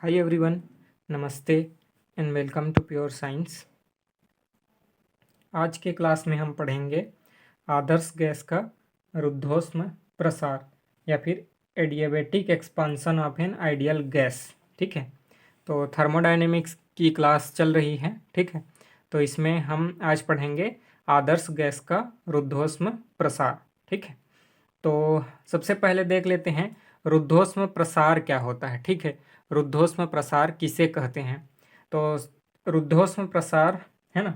हाय everyone, नमस्ते and welcome to Pure Science. आज के क्लास में हम पढ़ेंगे आदर्श गैस का रुद्धोष्म प्रसार या फिर adiabatic expansion of an ideal gas. ठीक है, तो थर्मोडायनेमिक्स की क्लास चल रही है। ठीक है, तो इसमें हम आज पढ़ेंगे आदर्श गैस का रुद्धोष्म प्रसार। ठीक है, तो सबसे पहले देख लेते हैं रुद्धोष्म प्रसार क्या होता है। ठीक है, रुद्धोष्म प्रसार किसे कहते हैं? तो रुद्धोष्म प्रसार है ना,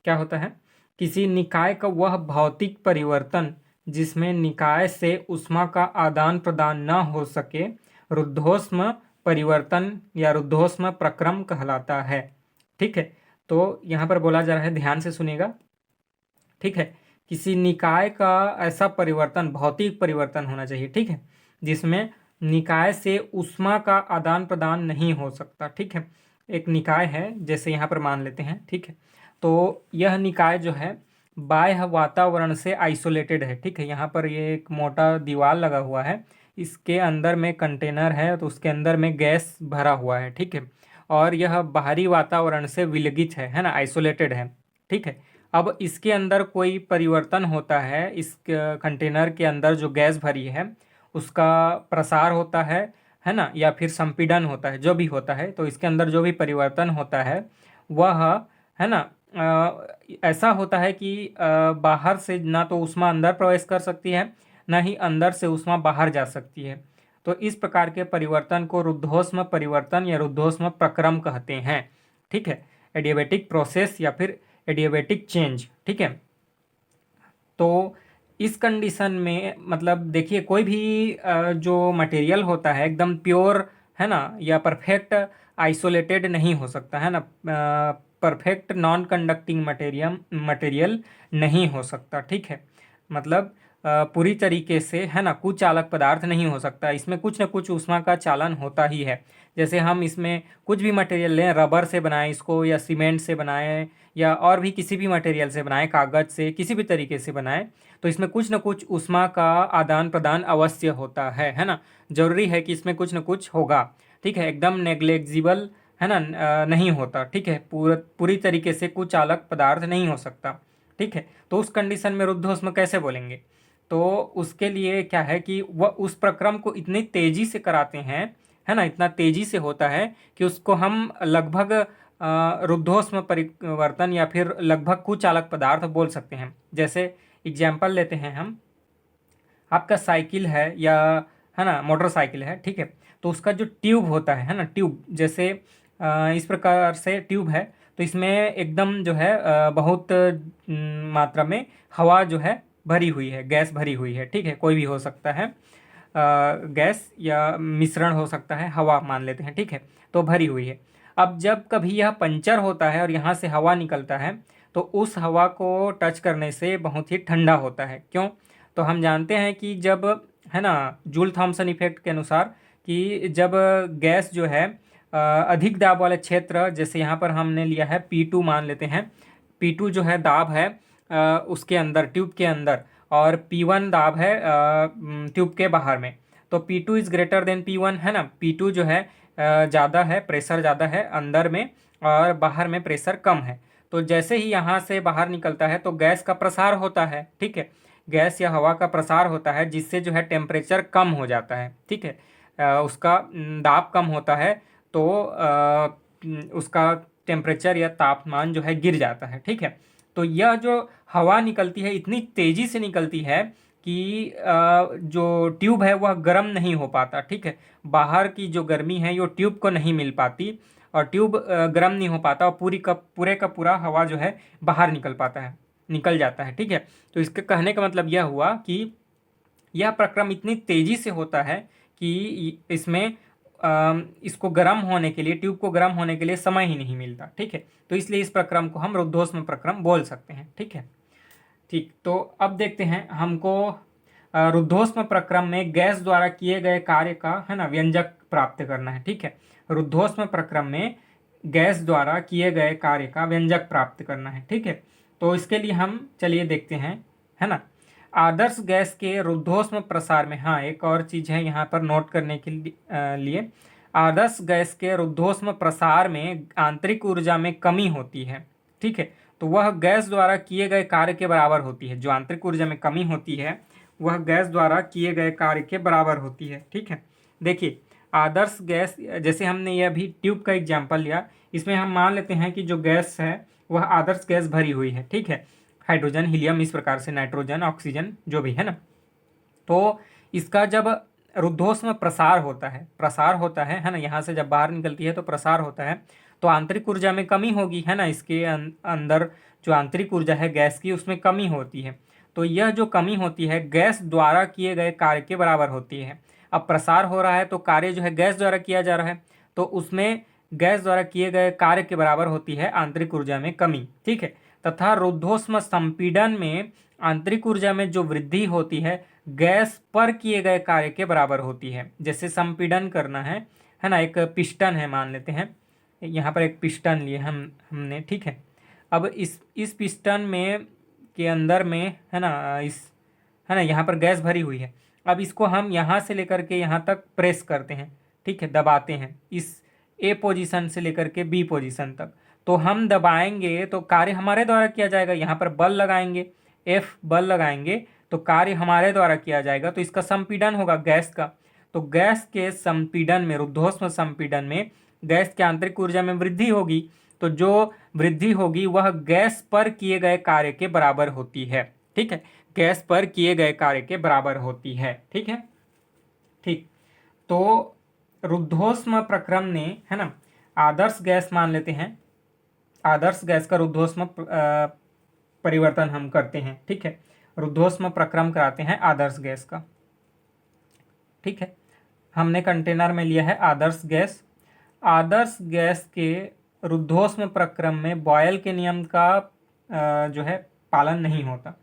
क्या होता है? किसी निकाय का वह भौतिक परिवर्तन जिसमें निकाय से ऊष्मा का आदान प्रदान न हो सके रुद्धोष्म परिवर्तन या रुद्धोष्म प्रक्रम कहलाता है। ठीक है, तो यहाँ पर बोला जा रहा है, ध्यान से सुनिएगा। ठीक है, किसी निकाय का ऐसा परिवर्तन, भौतिक परिवर्तन होना चाहिए, ठीक है, जिसमें निकाय से ऊष्मा का आदान प्रदान नहीं हो सकता। ठीक है, एक निकाय है, जैसे यहाँ पर मान लेते हैं। ठीक है, तो यह निकाय जो है बाह्य वातावरण से आइसोलेटेड है। ठीक है, यहाँ पर ये एक मोटा दीवार लगा हुआ है, इसके अंदर में कंटेनर है, तो उसके अंदर में गैस भरा हुआ है। ठीक है, और यह बाहरी वातावरण से विलगित है ना, आइसोलेटेड है। ठीक है, अब इसके अंदर कोई परिवर्तन होता है, इस कंटेनर के अंदर जो गैस भरी है उसका प्रसार होता है ना, या फिर संपीड़न होता है, जो भी होता है, तो इसके अंदर जो भी परिवर्तन होता है वह है ना ऐसा होता है कि बाहर से ना तो ऊष्मा अंदर प्रवेश कर सकती है, ना ही अंदर से ऊष्मा बाहर जा सकती है। तो इस प्रकार के परिवर्तन को रुद्धोष्म परिवर्तन या रुद्धोष्म प्रक्रम कहते हैं। ठीक है, एडियाबेटिक प्रोसेस या फिर एडियाबेटिक चेंज। ठीक है, तो इस कंडीशन में मतलब देखिए, कोई भी जो मटेरियल होता है एकदम प्योर है ना, या परफेक्ट आइसोलेटेड नहीं हो सकता है ना, परफेक्ट नॉन कंडक्टिंग मटेरियल नहीं हो सकता। ठीक है, मतलब पूरी तरीके से है ना कुचालक पदार्थ नहीं हो सकता, इसमें कुछ ना कुछ ऊष्मा का चालन होता ही है। जैसे हम इसमें कुछ भी मटेरियल लें, रबर से बनाएं इसको, या सीमेंट से बनाएं, या और भी किसी भी मटेरियल से बनाएं, कागज़ से, किसी भी तरीके से बनाएं, तो इसमें कुछ ना कुछ ऊष्मा का आदान प्रदान अवश्य होता है ना। जरूरी है कि इसमें कुछ ना कुछ होगा। ठीक है, एकदम नेग्लेजिबल है ना नहीं होता। ठीक है, पूरी तरीके से कुचालक पदार्थ नहीं हो सकता। ठीक है, तो उस कंडीशन में रुद्धोष्म कैसे बोलेंगे? तो उसके लिए क्या है कि वह उस प्रक्रम को इतनी तेजी से कराते हैं है ना, इतना तेजी से होता है कि उसको हम लगभग रुद्धोष्म परिवर्तन या फिर लगभग कुचालक पदार्थ बोल सकते हैं। जैसे एग्जाम्पल लेते हैं हम, आपका साइकिल है या है ना मोटरसाइकिल है। ठीक है, तो उसका जो ट्यूब होता है ना, ट्यूब जैसे इस प्रकार से ट्यूब है, तो इसमें एकदम जो है बहुत मात्रा में हवा जो है भरी हुई है, गैस भरी हुई है। ठीक है, कोई भी हो सकता है, गैस या मिश्रण हो सकता है, हवा मान लेते हैं। ठीक है, तो भरी हुई है। अब जब कभी यह पंचर होता है और यहाँ से हवा निकलता है, तो उस हवा को टच करने से बहुत ही ठंडा होता है। क्यों? तो हम जानते हैं कि जब है ना जूल थॉम्सन इफेक्ट के अनुसार, कि जब गैस जो है अधिक दाब वाले क्षेत्र, जैसे यहाँ पर हमने लिया है P2 मान लेते हैं, P2 जो है दाब है उसके अंदर, ट्यूब के अंदर, और P1 दाब है ट्यूब के बाहर में। तो P2 is greater than P1 है ना, P2 जो है ज़्यादा है, प्रेशर ज़्यादा है अंदर में, और बाहर में प्रेशर कम है। तो जैसे ही यहाँ से बाहर निकलता है तो गैस का प्रसार होता है। ठीक है, गैस या हवा का प्रसार होता है, जिससे जो है टेम्परेचर कम हो जाता है। ठीक है, उसका दाब कम होता है, तो उसका टेम्परेचर या तापमान जो है गिर जाता है। ठीक है, तो यह जो हवा निकलती है इतनी तेज़ी से निकलती है कि जो ट्यूब है वह गर्म नहीं हो पाता। ठीक है, बाहर की जो गर्मी है वो ट्यूब को नहीं मिल पाती, और ट्यूब गर्म नहीं हो पाता, और पूरे का पूरा हवा जो है बाहर निकल जाता है। ठीक है, तो इसके कहने का मतलब यह हुआ कि यह प्रक्रम इतनी तेजी से होता है कि इसमें इसको गर्म होने के लिए, ट्यूब को गर्म होने के लिए समय ही नहीं मिलता। ठीक है, तो इसलिए इस प्रक्रम को हम रुद्धोष्म प्रक्रम बोल सकते हैं। ठीक है, ठीक, तो अब देखते हैं हमको रुद्धोष्म प्रक्रम में गैस द्वारा किए गए कार्य का है ना व्यंजक प्राप्त करना है। ठीक है, रुद्धोष्म प्रक्रम में गैस द्वारा किए गए कार्य का व्यंजक प्राप्त करना है। ठीक है, तो इसके लिए हम चलिए देखते हैं है ना, आदर्श गैस के रुद्धोष्म प्रसार में। हाँ, एक और चीज़ है यहाँ पर नोट करने के लिए, आदर्श गैस के रुद्धोष्म प्रसार में आंतरिक ऊर्जा में कमी होती है, ठीक है। तो वह गैस द्वारा किए गए कार्य के बराबर होती है। जो आंतरिक ऊर्जा में कमी होती है वह गैस द्वारा किए गए कार्य के बराबर होती है, ठीक है। देखिए आदर्श गैस, जैसे हमने ये अभी ट्यूब का एग्जाम्पल लिया, इसमें हम मान लेते हैं कि जो गैस है वह आदर्श गैस भरी हुई है, ठीक है। हाइड्रोजन, हीलियम, इस प्रकार से नाइट्रोजन, ऑक्सीजन जो भी है ना। तो इसका जब रुद्धोष्म प्रसार होता है ना, यहाँ से जब बाहर निकलती है तो प्रसार होता है, तो आंतरिक ऊर्जा में कमी होगी, है ना। इसके अंदर जो आंतरिक ऊर्जा है गैस की, उसमें कमी होती है। तो यह जो कमी होती है गैस द्वारा किए गए कार्य के बराबर होती है। अब प्रसार हो रहा है तो कार्य जो है गैस द्वारा किया जा रहा है, तो उसमें गैस द्वारा किए गए कार्य के बराबर होती है आंतरिक ऊर्जा में कमी, ठीक है। तथा रुद्धोष्म संपीड़न में आंतरिक ऊर्जा में जो वृद्धि होती है गैस पर किए गए कार्य के बराबर होती है। जैसे संपीड़न करना है ना, एक पिस्टन है मान लेते हैं, यहाँ पर एक पिस्टन लिए हमने, ठीक है। अब इस पिस्टन में के अंदर में है ना, यहाँ पर गैस भरी हुई है। अब इसको हम यहाँ से लेकर के यहाँ तक प्रेस करते हैं, ठीक है, दबाते हैं, इस ए पोजीशन से लेकर के बी पोजीशन तक। तो हम दबाएंगे तो कार्य हमारे द्वारा किया जाएगा। यहाँ पर बल लगाएंगे, एफ बल लगाएंगे तो कार्य हमारे द्वारा किया जाएगा। तो इसका संपीड़न होगा गैस का। तो गैस के संपीड़न में, रुद्धोष्म संपीड़न में गैस के आंतरिक ऊर्जा में वृद्धि होगी। तो जो वृद्धि होगी वह गैस पर किए गए कार्य के बराबर होती है, ठीक है। गैस पर किए गए कार्य के बराबर होती है, ठीक है, ठीक। तो रुद्धोष्म प्रक्रम ने, है ना, आदर्श गैस मान लेते हैं, आदर्श गैस का रुद्धोष्म परिवर्तन हम करते हैं, ठीक है। रुद्धोष्म प्रक्रम कराते हैं आदर्श गैस का, ठीक है। हमने कंटेनर में लिया है आदर्श गैस। आदर्श गैस के रुद्धोष्म प्रक्रम में बॉयल के नियम का जो है पालन नहीं होता,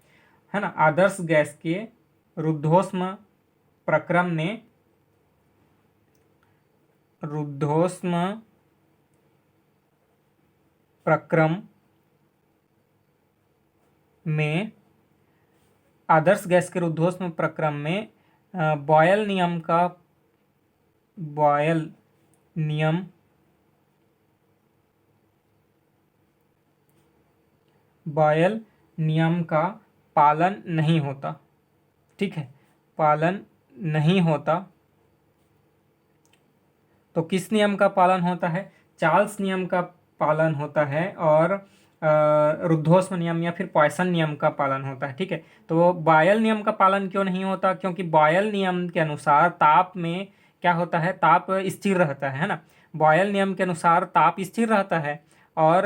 है ना। आदर्श गैस के रुद्धोष्म प्रक्रम में, रुद्धोष्म प्रक्रम में, आदर्श गैस के रुद्धोष्म प्रक्रम में बॉयल नियम का पालन नहीं होता, ठीक है, पालन नहीं होता। तो किस नियम का पालन होता है? चार्ल्स नियम का पालन होता है और रुद्धोष्म नियम या फिर पॉइसन नियम का पालन होता है, ठीक है। तो बॉयल नियम का पालन क्यों नहीं होता? क्योंकि बॉयल नियम के अनुसार ताप में क्या होता है, ताप स्थिर रहता है ना। बॉयल नियम के अनुसार ताप स्थिर रहता है और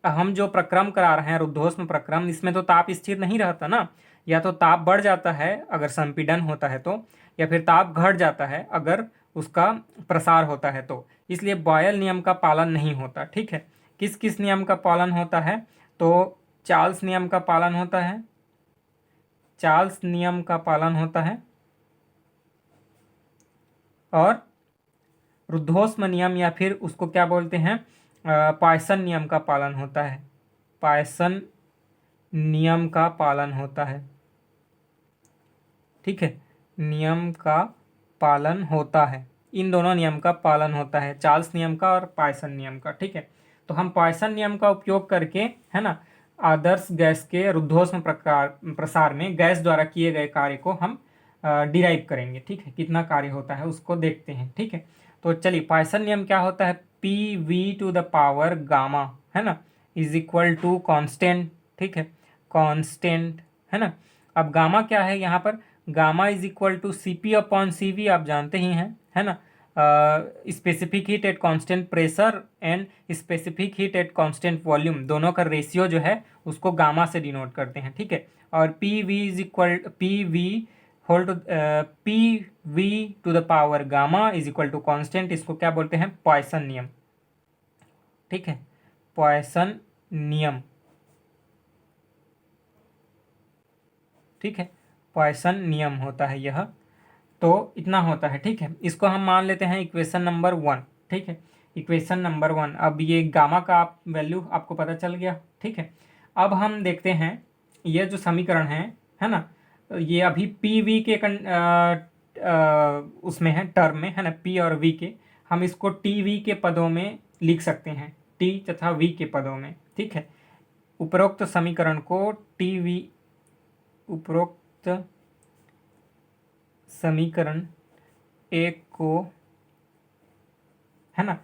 हम जो प्रक्रम करा रहे हैं रुद्धोष्म प्रक्रम, इसमें तो ताप स्थिर नहीं रहता ना। या तो ताप बढ़ जाता है अगर संपीड़न होता है तो, या फिर ताप घट जाता है अगर उसका प्रसार होता है तो। इसलिए बॉयल नियम का पालन नहीं होता, ठीक है। किस किस नियम का पालन होता है? तो चार्ल्स नियम का पालन होता है, चार्ल्स नियम का पालन होता है, और रुद्धोष्म नियम या फिर उसको क्या बोलते हैं, पॉइसन नियम का पालन होता है, पॉइसन नियम का पालन होता है, ठीक है, नियम का पालन होता है। इन दोनों नियम का पालन होता है, चार्ल्स नियम का और पॉइसन नियम का, ठीक है। तो हम पॉइसन नियम का उपयोग करके, है ना, आदर्श गैस के रुद्धोष्म प्रसार में गैस द्वारा किए गए कार्य को हम डिराइव करेंगे, ठीक है। कितना कार्य होता है उसको देखते हैं, ठीक है। तो चलिए, पॉइसन नियम क्या होता है? PV⁴ गामा, है ना, इज इक्वल टू कॉन्स्टेंट, ठीक है, कॉन्स्टेंट, है ना। अब गामा क्या है यहाँ पर? Gamma is equal to CP/CV, आप जानते ही हैं, है ना। Specific heat at constant pressure and specific heat at constant volume, दोनों का रेशियो जो है उसको गामा से डिनोट करते हैं, ठीक है। और PV⁴ gamma is equal to constant, इसको क्या बोलते हैं? पॉइसन नियम, ठीक है, पॉइसन नियम, ठीक है, पॉइसन नियम होता है यह। तो इतना होता है, ठीक है। इसको हम मान लेते हैं इक्वेशन नंबर 1, ठीक है, इक्वेशन नंबर 1। अब ये गामा का वैल्यू आपको पता चल गया, ठीक है। अब हम देखते हैं ये जो समीकरण है ना, ये अभी PV के उसमें है, टर्म में, है ना, P और V के। हम इसको टी वी के पदों में लिख सकते हैं, टी तथा वी के पदों में, ठीक है। उपरोक्त समीकरण को टी वी, उपरोक्त समीकरण एक को, है ना,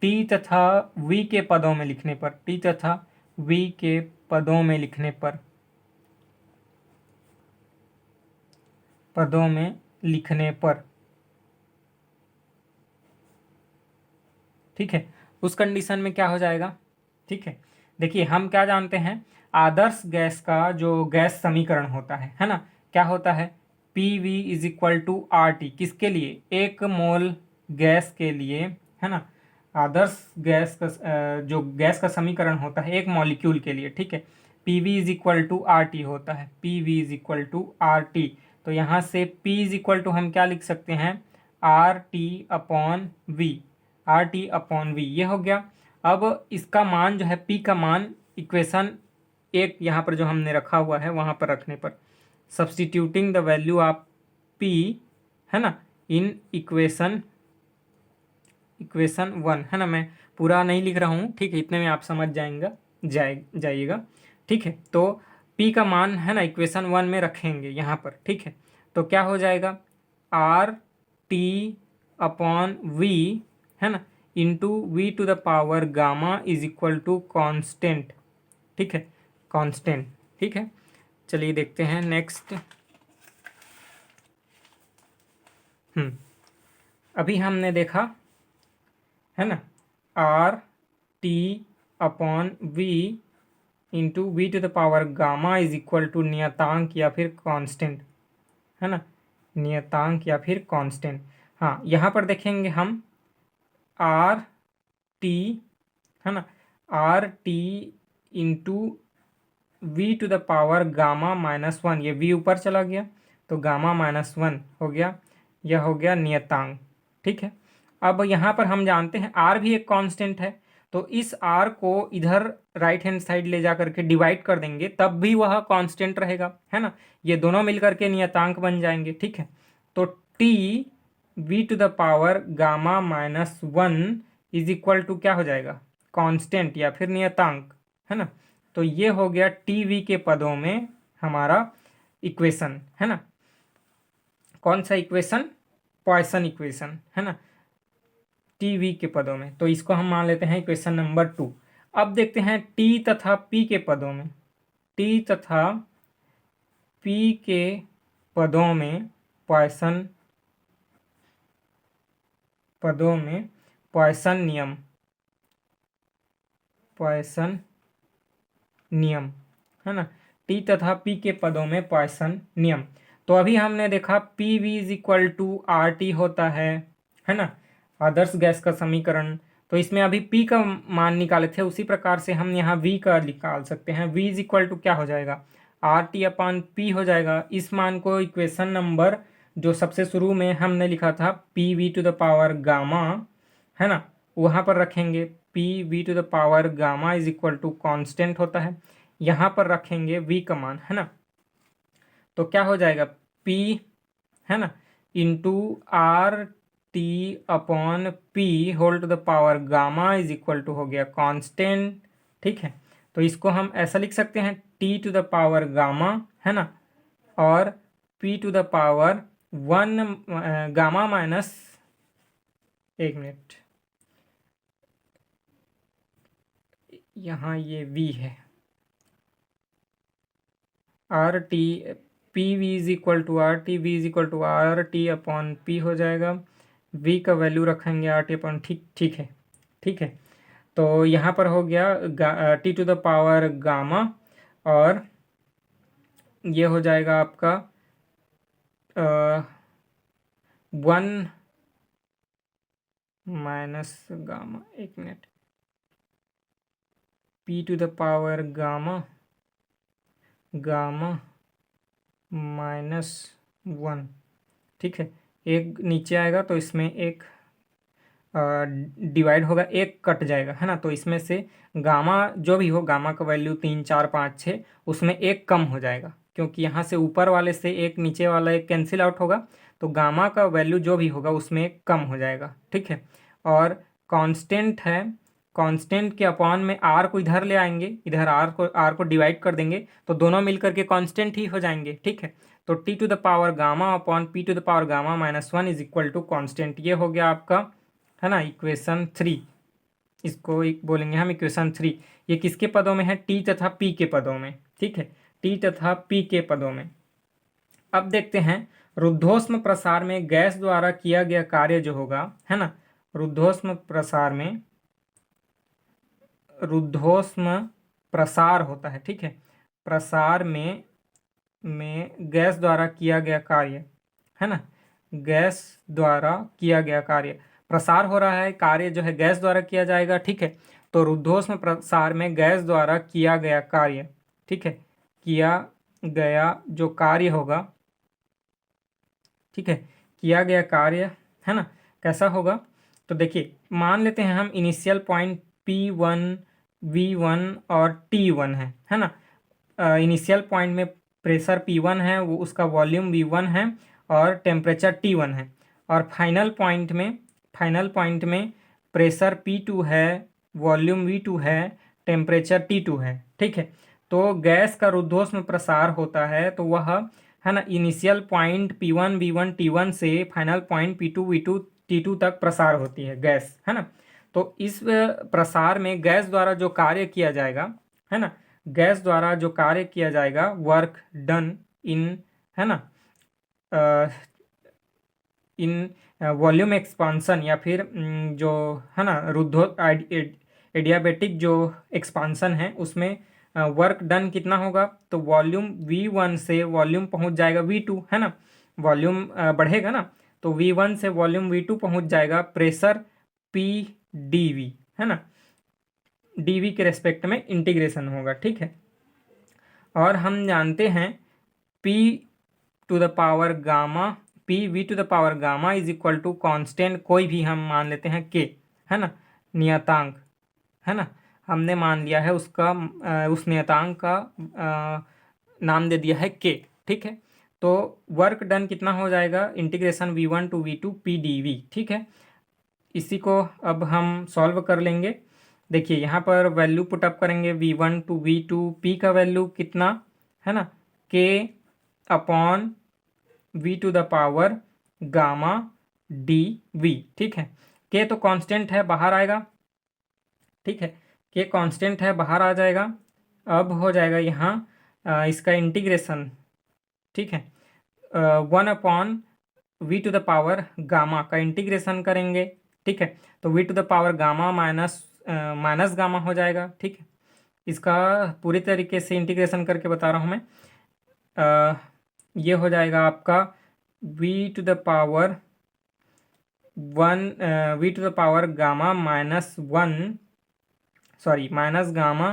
टी तथा वी के पदों में लिखने पर, टी तथा वी के पदों में लिखने पर, पदों में लिखने पर, ठीक है, उस कंडीशन में क्या हो जाएगा, ठीक है। देखिए हम क्या जानते हैं, आदर्श गैस का जो गैस समीकरण होता है ना, क्या होता है, P V is equal to R T, किसके लिए, एक मोल गैस के लिए, है ना। आदर्श गैस का जो गैस का समीकरण होता है एक मॉलिक्यूल के लिए, ठीक है, P V is equal to R T होता है, P V is equal to R T. तो यहाँ से P इज इक्वल टू हम क्या लिख सकते हैं, R T upon V, R T upon V, ये हो गया। अब इसका मान जो है, P का मान इक्वेशन एक यहाँ पर जो हमने रखा हुआ है वहाँ पर रखने पर, substituting the value of P, है ना, इन इक्वेशन वन, है ना, मैं पूरा नहीं लिख रहा हूँ, ठीक है, इतने में आप समझ जाइएगा, ठीक है। तो P का मान, है ना, इक्वेशन वन में रखेंगे यहाँ पर, ठीक है। तो क्या हो जाएगा, आर टी अपॉन वी, है ना, into V to the power gamma is equal to constant, ठीक है, कांस्टेंट, ठीक है। चलिए देखते हैं नेक्स्ट। अभी हमने देखा, है ना, R T upon V into V to the power gamma is equal to नियतांक या फिर कांस्टेंट, है ना, नियतांक या फिर कांस्टेंट। हाँ, यहाँ पर देखेंगे हम आर टी, है ना, R T into V to the power gamma minus one, ये वी ऊपर चला गया तो गामा माइनस वन हो गया, यह हो गया नियतांक, ठीक है। अब यहाँ पर हम जानते हैं आर भी एक कांस्टेंट है, तो इस आर को इधर राइट हैंड साइड ले जा करके डिवाइड कर देंगे तब भी वह कांस्टेंट रहेगा, है ना, ये दोनों मिलकर के नियतांक बन जाएंगे, ठीक है। तो T V to the power gamma minus one is equal to क्या हो जाएगा, कांस्टेंट या फिर नियतांक, है ना। तो ये हो गया टी वी के पदों में हमारा इक्वेशन, है ना। कौन सा इक्वेशन, पॉइसन इक्वेशन, है ना, टी वी के पदों में। तो इसको हम मान लेते हैं इक्वेशन नंबर 2। अब देखते हैं टी तथा पी के पदों में, टी तथा पी के पदों में पॉइसन, पदों में पॉइसन नियम, पॉइसन नियम, है ना, टी तथा पी के पदों में पॉइसन नियम। तो अभी हमने देखा P V is equal to R T होता है ना, आदर्श गैस का समीकरण। तो इसमें अभी P का मान निकाले थे, उसी प्रकार से हम यहाँ V का निकाल सकते हैं। V इज इक्वल टू क्या हो जाएगा, आर टी अपॉन पी हो जाएगा। इस मान को इक्वेशन नंबर जो सबसे शुरू में हमने लिखा था P V to the power gamma, है ना, वहाँ पर रखेंगे। P V to the power gamma is equal to constant होता है, यहाँ पर रखेंगे V का मान, है ना। तो क्या हो जाएगा, P, है ना, into R T upon P whole to the power gamma is equal to हो गया कांस्टेंट, ठीक है। तो इसको हम ऐसा लिख सकते हैं T to the power gamma, है ना, और P to the power one, gamma minus, एक मिनट, यहाँ ये वी है, R T, P V is equal to R T, V is equal to R T upon P हो जाएगा। v का वैल्यू रखेंगे आर टी अपॉन, ठीक है, ठीक है। तो यहाँ पर हो गया T to the power gamma, और ये हो जाएगा आपका वन माइनस गामा, एक मिनट, P to the power gamma, gamma minus one, ठीक है। एक नीचे आएगा तो इसमें एक डिवाइड होगा, एक कट जाएगा, है ना। तो इसमें से गामा जो भी हो, गामा का वैल्यू 3 4 5 6, उसमें एक कम हो जाएगा, क्योंकि यहाँ से ऊपर वाले से एक, नीचे वाला एक कैंसिल आउट होगा, तो गामा का वैल्यू जो भी होगा उसमें एक कम हो जाएगा, ठीक है। और कांस्टेंट है, कांस्टेंट के अपॉन में आर को इधर ले आएंगे, इधर आर को डिवाइड कर देंगे तो दोनों मिलकर के कांस्टेंट ही हो जाएंगे, ठीक है। तो T to the power gamma upon P to the power gamma minus one is equal to constant. ये हो गया आपका, है ना, इक्वेशन 3, इसको बोलेंगे हम इक्वेशन 3। ये किसके पदों में है? टी तथा पी के पदों में, ठीक है, टी तथा पी के पदों में। अब देखते हैं रुद्धोष्म प्रसार में गैस द्वारा किया गया कार्य जो होगा, है ना, रुद्धोष्म प्रसार में, रुद्धोष्म प्रसार होता है, ठीक है, प्रसार में गैस द्वारा किया गया कार्य, है ना, गैस द्वारा किया गया कार्य, प्रसार हो रहा है, कार्य जो है गैस द्वारा किया जाएगा, ठीक है। तो रुद्धोष्म प्रसार में गैस द्वारा किया गया कार्य, ठीक है, किया गया जो कार्य होगा, ठीक है, किया गया कार्य, है ना, कैसा होगा? तो देखिए मान लेते हैं हम इनिशियल पॉइंट P1 V1 और T1 है ना। इनिशियल पॉइंट में प्रेशर P1 है, वो उसका वॉल्यूम V1 है और टेम्परेचर T1 है, और फाइनल पॉइंट में प्रेशर P2 है, वॉल्यूम V2 है, टेम्परेचर T2 है, ठीक है। तो गैस का रुद्धोष्म प्रसार होता है तो वह, है ना, initial point P1 V1 T1 से final point P2 V2 T2 तक प्रसार होती है गैस, है ना। तो इस प्रसार में गैस द्वारा जो कार्य किया जाएगा, है ना, गैस द्वारा जो कार्य किया जाएगा, वर्क डन इन, है ना, इन वॉल्यूम एक्सपांसन, या फिर जो, है ना, एडियाबेटिक जो एक्सपांसन है उसमें वर्क डन कितना होगा? तो वॉल्यूम V1 से वॉल्यूम पहुंच जाएगा V2, है ना, वॉल्यूम बढ़ेगा ना, तो V1 से वॉल्यूम V2 पहुंच जाएगा, प्रेशर P dV, है ना, dV के रेस्पेक्ट में इंटीग्रेशन होगा, ठीक है। और हम जानते हैं P to the power gamma, PV to the power gamma is equal to constant, कोई भी हम मान लेते हैं K, है ना, नियतांक, है ना, हमने मान लिया है उसका, उस नियतांक का नाम दे दिया है K, ठीक है। तो वर्क डन कितना हो जाएगा? Integration V1 to V2 PdV, ठीक है। इसी को अब हम सॉल्व कर लेंगे। देखिए यहाँ पर वैल्यू पुटअप करेंगे, V1 टू V2, P का वैल्यू कितना, है ना, K upon V to the power gamma dV, ठीक है। K तो कांस्टेंट है, बाहर आएगा, ठीक है, K कांस्टेंट है, बाहर आ जाएगा। अब हो जाएगा यहाँ इसका इंटीग्रेशन, ठीक है, 1/V to the power gamma का इंटीग्रेशन करेंगे, ठीक है। तो V to the power gamma minus gamma हो जाएगा, ठीक है। इसका पूरी तरीके से इंटीग्रेशन करके बता रहा हूँ मैं। ये हो जाएगा आपका V to the power gamma minus gamma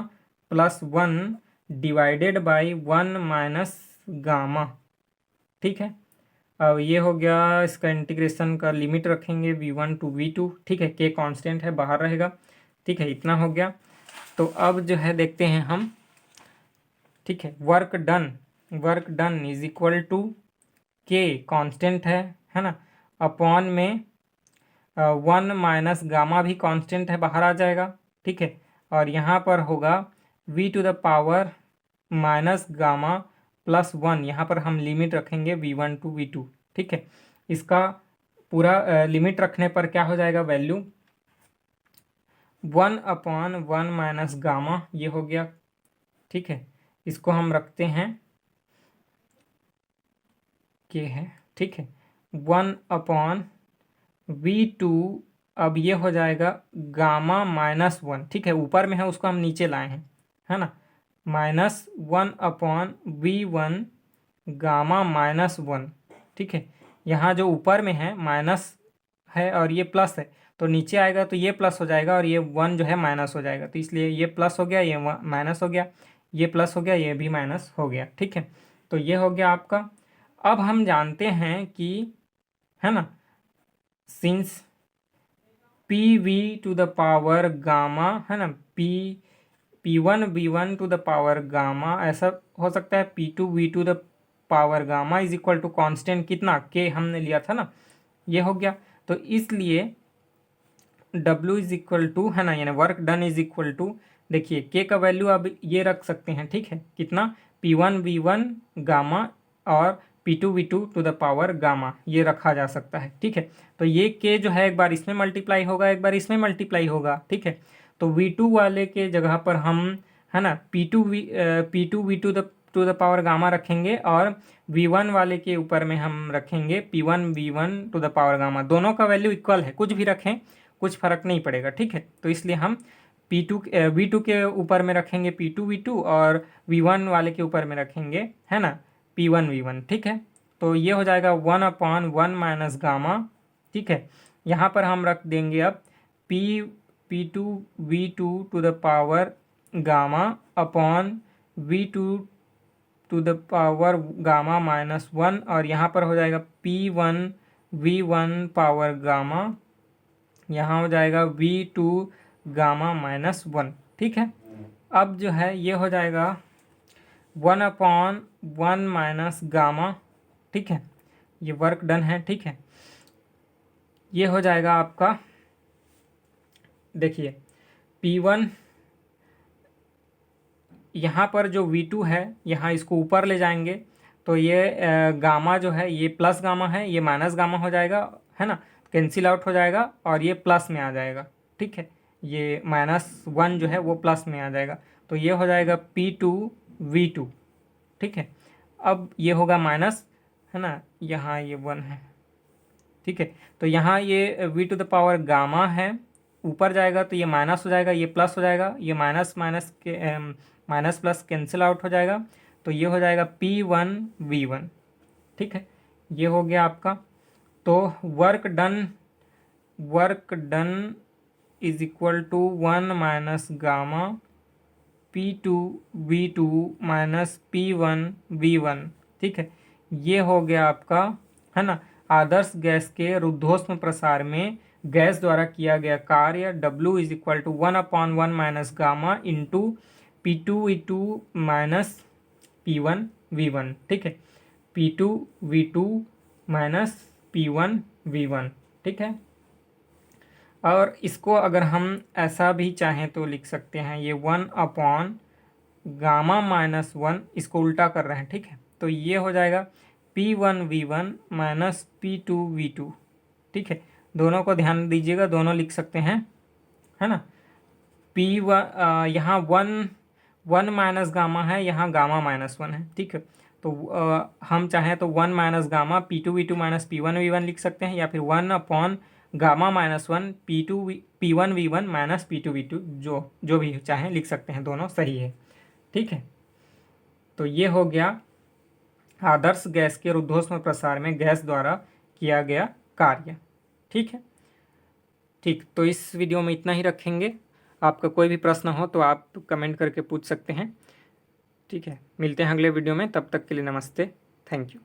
plus 1 divided by 1 minus gamma, ठीक है। अब ये हो गया, इसका इंटीग्रेशन का लिमिट रखेंगे V1 टू V2, ठीक है, K कांस्टेंट है, बाहर रहेगा, ठीक है, इतना हो गया। तो अब जो है देखते हैं हम, ठीक है, work done is equal to K constant है ना, अपॉन में 1 माइनस गामा भी कांस्टेंट है, बाहर आ जाएगा, ठीक है। और यहाँ पर होगा V to the power minus gamma plus 1, यहाँ पर हम लिमिट रखेंगे V1 टू V2, ठीक है। इसका पूरा लिमिट रखने पर क्या हो जाएगा वैल्यू? 1/1 माइनस गामा, ये हो गया, ठीक है। इसको हम रखते हैं के है, ठीक है, 1/V2, अब ये हो जाएगा गामा माइनस 1, ठीक है, ऊपर में है उसको हम नीचे लाए हैं, है ना, माइनस 1/V1 गामा माइनस 1, ठीक है। यहाँ जो ऊपर में है माइनस है और ये प्लस है, तो नीचे आएगा तो ये प्लस हो जाएगा और ये 1 जो है माइनस हो जाएगा, तो इसलिए ये प्लस हो गया, ये माइनस हो गया, ये प्लस हो गया, ये भी माइनस हो गया, ठीक है। तो ये हो गया आपका। अब हम जानते हैं कि, है ना, since PV to the power gamma, है ना, P1 V1 to the power gamma, ऐसा हो सकता है P2 V2 the power gamma is equal to constant कितना K हमने लिया था ना, ये हो गया। तो इसलिए W इज इक्वल टू, है ना, यानी work done is equal to, देखिए के का वैल्यू अब ये रख सकते हैं, ठीक है, कितना, P1V1 गामा और P2V2 to the power gamma, ये रखा जा सकता है, ठीक है। तो ये के जो है एक बार इसमें मल्टीप्लाई होगा, एक बार इसमें मल्टीप्लाई होगा, ठीक है। तो V2 वाले के जगह पर हम, है ना, P2V2 to the power gamma रखेंगे, और V1 वाले के ऊपर में हम रखेंगे P1V1 to the power gamma. दोनों का वैल्यू इक्वल है, कुछ भी रखें कुछ फर्क नहीं पड़ेगा, ठीक है। तो इसलिए हम V2 के ऊपर में रखेंगे P2V2, और V1 वाले के ऊपर में रखेंगे, है ना, P1V1, ठीक है। तो ये हो जाएगा 1/1 माइनस गामा, ठीक है। यहाँ पर हम रख देंगे अब P2V2 to the power gamma upon V2 to the power gamma minus 1, और यहाँ पर हो जाएगा P1V1 पावर गामा, यहाँ हो जाएगा V2 गामा माइनस 1, ठीक है। अब जो है ये हो जाएगा 1/1 माइनस गामा, ठीक है, ये वर्क डन है, ठीक है। ये हो जाएगा आपका, देखिए P1, यहाँ पर जो V2 है यहाँ इसको ऊपर ले जाएंगे, तो ये गामा जो है ये प्लस गामा है, ये माइनस गामा हो जाएगा, है ना, कैंसिल आउट हो जाएगा और ये प्लस में आ जाएगा, ठीक है। ये -1 जो है वो प्लस में आ जाएगा, तो ये हो जाएगा P2V2, ठीक है। अब ये होगा माइनस, है ना, यहाँ ये 1 है, ठीक है। तो यहाँ ये V to the power gamma है, ऊपर जाएगा तो ये माइनस हो जाएगा, ये प्लस हो जाएगा, ये माइनस माइनस के माइनस प्लस कैंसिल आउट हो जाएगा, तो ये हो जाएगा P1V1, ठीक है। ये हो गया आपका। तो work done is equal to 1 minus gamma P2V2 minus P1V1, ठीक है। ये हो गया आपका, है ना, आदर्श गैस के रुद्धोष्म प्रसार में गैस द्वारा किया गया कार्य W is equal to 1/1 minus gamma into P2V2 minus P1V1, ठीक है, P2V2 माइनस P1V1, ठीक है। और इसको अगर हम ऐसा भी चाहें तो लिख सकते हैं, ये 1/गामा माइनस 1, इसको उल्टा कर रहे हैं, ठीक है। तो ये हो जाएगा P1V1 माइनस P2V2, ठीक है। दोनों को ध्यान दीजिएगा, दोनों लिख सकते हैं, है ना। यहाँ 1 माइनस गामा है, यहाँ गामा माइनस 1 है, ठीक है। तो हम चाहें तो 1 minus gamma P2V2 minus P1V1 लिख सकते हैं, या फिर 1/गामा माइनस 1 P1V1 माइनस P2V2, जो भी चाहें लिख सकते हैं, दोनों सही है, ठीक है। तो ये हो गया आदर्श गैस के रुद्धोष्म प्रसार में गैस द्वारा किया गया कार्य, ठीक है। ठीक, तो इस वीडियो में इतना ही रखेंगे। आपका कोई भी प्रश्न हो तो आप कमेंट करके पूछ सकते हैं, ठीक है। मिलते हैं अगले वीडियो में, तब तक के लिए नमस्ते, थैंक यू।